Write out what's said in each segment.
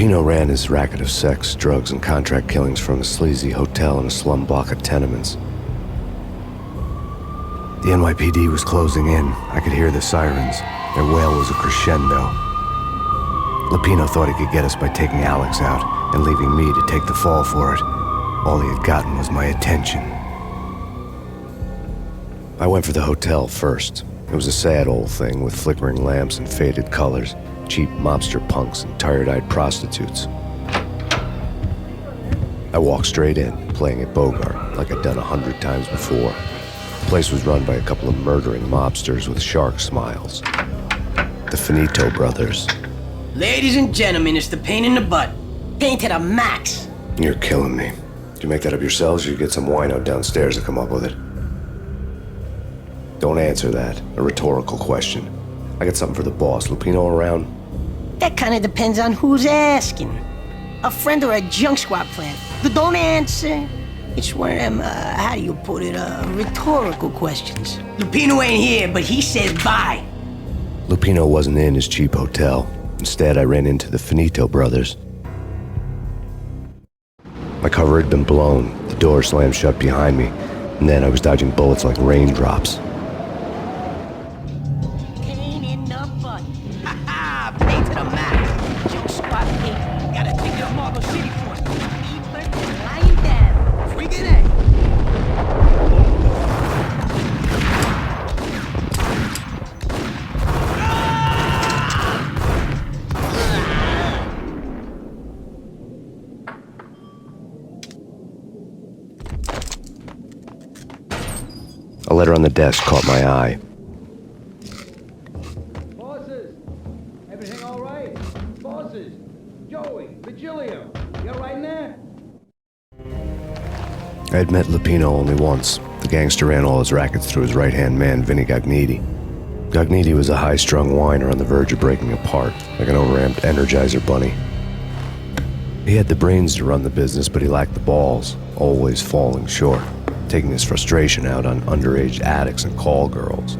Lupino ran his racket of sex, drugs, and contract killings from a sleazy hotel in a slum block of tenements. The NYPD was closing in. I could hear the sirens. Their wail was a crescendo. Lupino thought he could get us by taking Alex out and leaving me to take the fall for it. All he had gotten was my attention. I went for the hotel first. It was a sad old thing with flickering lamps and faded colors, cheap mobster punks and tired-eyed prostitutes. I walked straight in, playing at Bogart like I'd done 100 times before. The place was run by a couple of murdering mobsters with shark smiles. The Finito brothers. Ladies and gentlemen, it's the Payne in the butt. Payne to the max. You're killing me. Did you make that up yourselves, or you get some wino downstairs to come up with it? Don't answer that. A rhetorical question. I got something for the boss. Lupino around? That kind of depends on who's asking. A friend or a junk squad plan. Don't answer. It's one of them, how do you put it, rhetorical questions. Lupino ain't here, but he says bye. Lupino wasn't in his cheap hotel. Instead, I ran into the Finito brothers. My cover had been blown. The door slammed shut behind me, and then I was dodging bullets like raindrops. Payne in the butt. Ha ha! Payne to the max. Junk squad Payne. Gotta take it to Marble City for it. Keep lying down. Freaking A. A letter on the desk caught my eye. Bosses! Everything all right? Bosses! Joey, Virgilio, you all right in there? I had met Lupino only once. The gangster ran all his rackets through his right-hand man, Vinny Gagniti. Gagniti was a high-strung whiner on the verge of breaking apart, like an overamped Energizer bunny. He had the brains to run the business, but he lacked the balls, always falling short, taking his frustration out on underage addicts and call girls.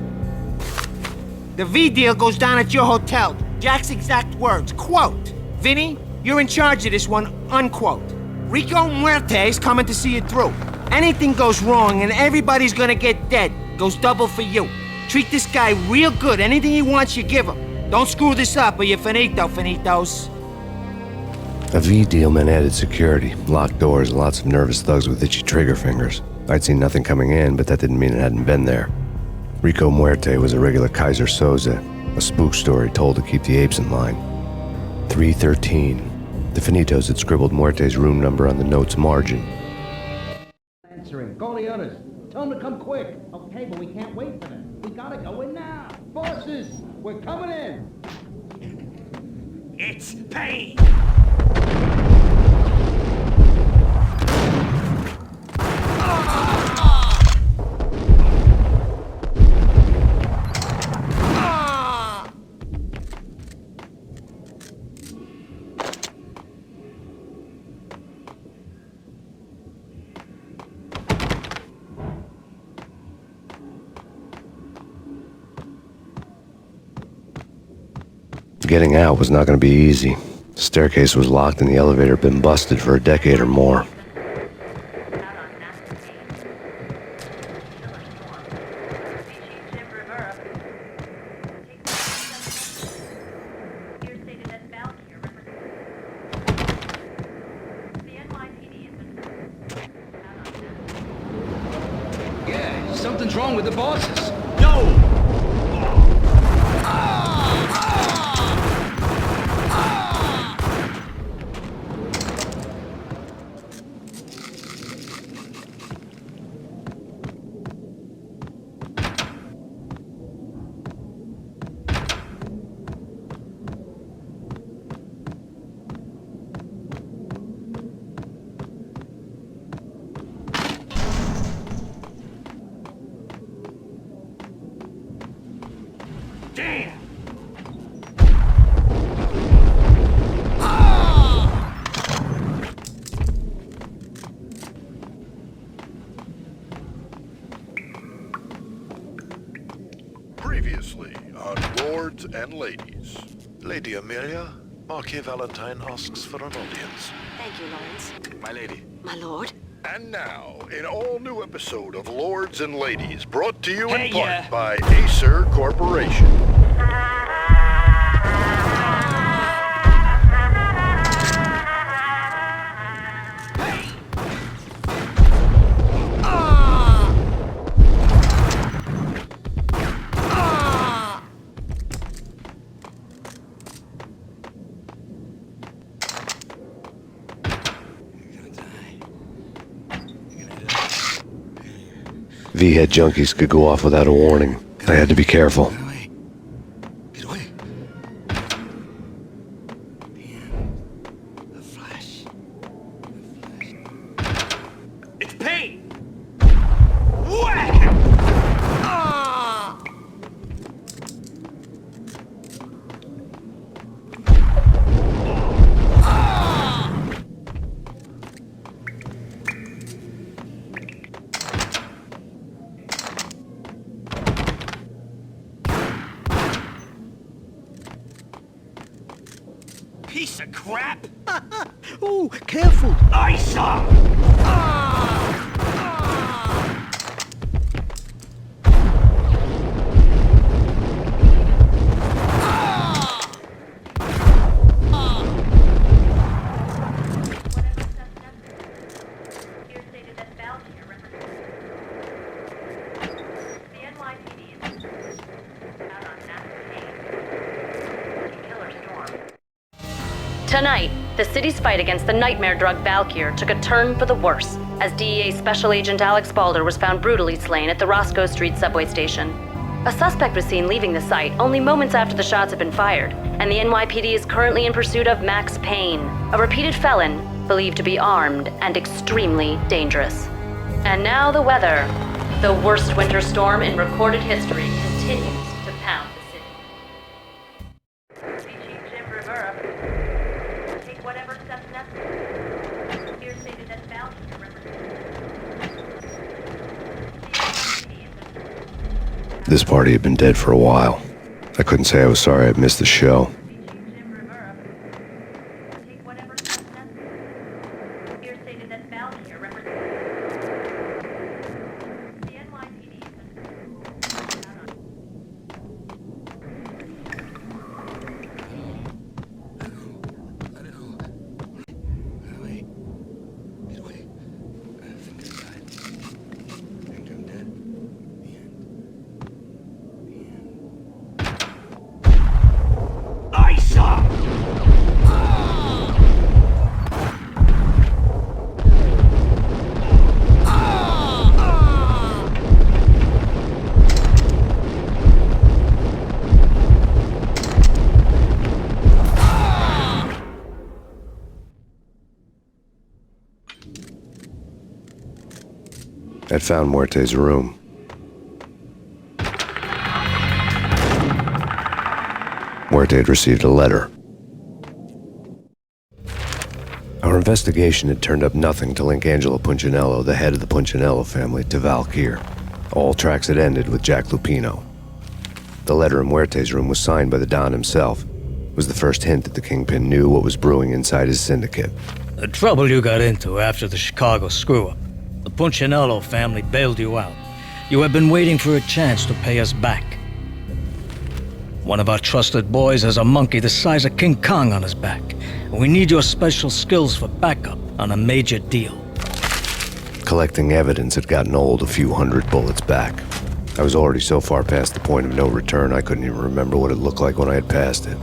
The V deal goes down at your hotel. Jack's exact words, quote, "Vinny, you're in charge of this one," unquote. Rico Muerte's coming to see it through. Anything goes wrong and everybody's gonna get dead. Goes double for you. Treat this guy real good. Anything he wants, you give him. Don't screw this up or you're finito, finitos. A V deal meant added security, locked doors, and lots of nervous thugs with itchy trigger fingers. I'd seen nothing coming in, but that didn't mean it hadn't been there. Rico Muerte was a regular Kaiser Soze, a spook story told to keep the apes in line. 313. The Finitos had scribbled Muerte's room number on the note's margin. Answering. Call the others. Tell them to come quick. Okay, but we can't wait for them. We gotta go in now. Bosses, we're coming in. It's Payne! Getting out was not going to be easy. The staircase was locked and the elevator had been busted for a decade or more. Yeah, something's wrong with the bosses. No! Damn! Previously on Lords and Ladies. Lady Amelia, Marquis Valentine asks for an audience. Thank you, Lawrence. My lady. My lord. And now, an all-new episode of Lords and Ladies, brought to you Hey, in part yeah. by Acer Corporation. V-head junkies could go off without a warning. I had to be careful. Get away. The flash. It's Payne! Whack! Piece of crap! Ooh, careful. Isa! Tonight, the city's fight against the nightmare drug Valkyr took a turn for the worse, as DEA Special Agent Alex Balder was found brutally slain at the Roscoe Street subway station. A suspect was seen leaving the site only moments after the shots had been fired, and the NYPD is currently in pursuit of Max Payne, a repeated felon believed to be armed and extremely dangerous. And now the weather. The worst winter storm in recorded history continues to pound the city. Chief Jim Rivera. Take whatever steps necessary. Here stated that Valkyr represents. This party had been dead for a while. I couldn't say I was sorry I'd missed the show. Jim Rivera. Take whatever steps necessary. Here stated that Valkyr represents. The NYPD has been out on. Get away. Get away. I think I died. I think I'm dead. The end. Isa! I'd found Muerte's room. Muerte had received a letter. Our investigation had turned up nothing to link Angelo Punchinello, the head of the Punchinello family, to Valkyr. All tracks had ended with Jack Lupino. The letter in Muerte's room was signed by the Don himself. It was the first hint that the Kingpin knew what was brewing inside his syndicate. The trouble you got into after the Chicago screw-up. The Punchinello family bailed you out. You have been waiting for a chance to pay us back. One of our trusted boys has a monkey the size of King Kong on his back. We need your special skills for backup on a major deal. Collecting evidence had gotten old a few hundred bullets back. I was already so far past the point of no return I couldn't even remember what it looked like when I had passed it.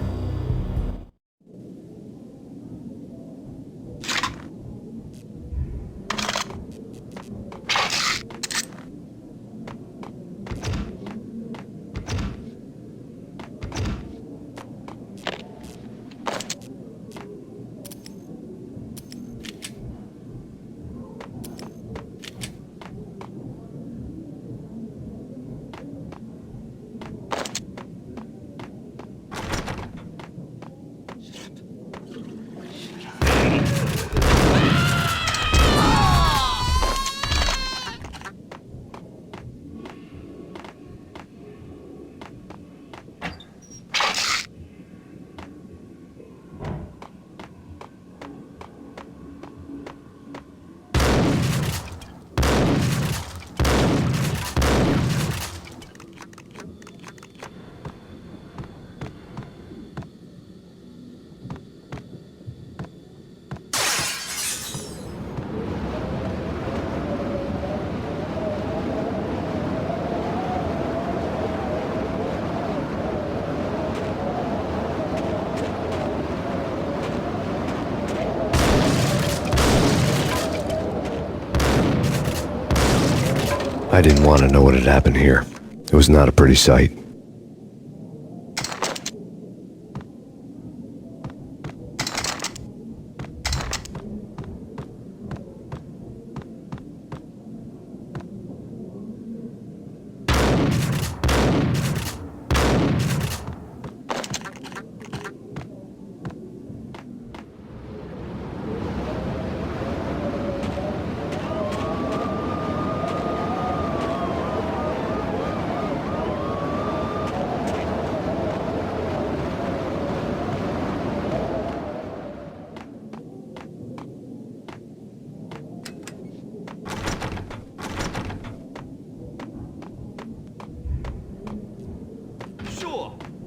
I didn't want to know what had happened here. It was not a pretty sight.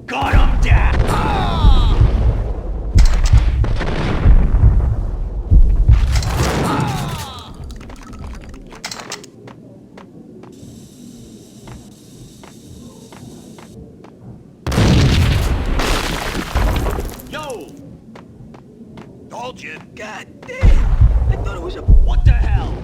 Got him down! Yo! Told you. God damn! I thought it was a... What the hell?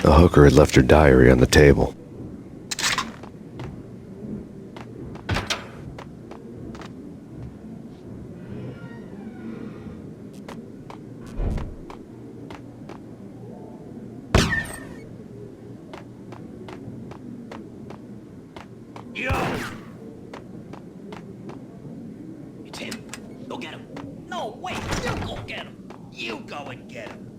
The hooker had left her diary on the table. Yo! It's him. Go get him. No, wait. You go get him. You go and get him.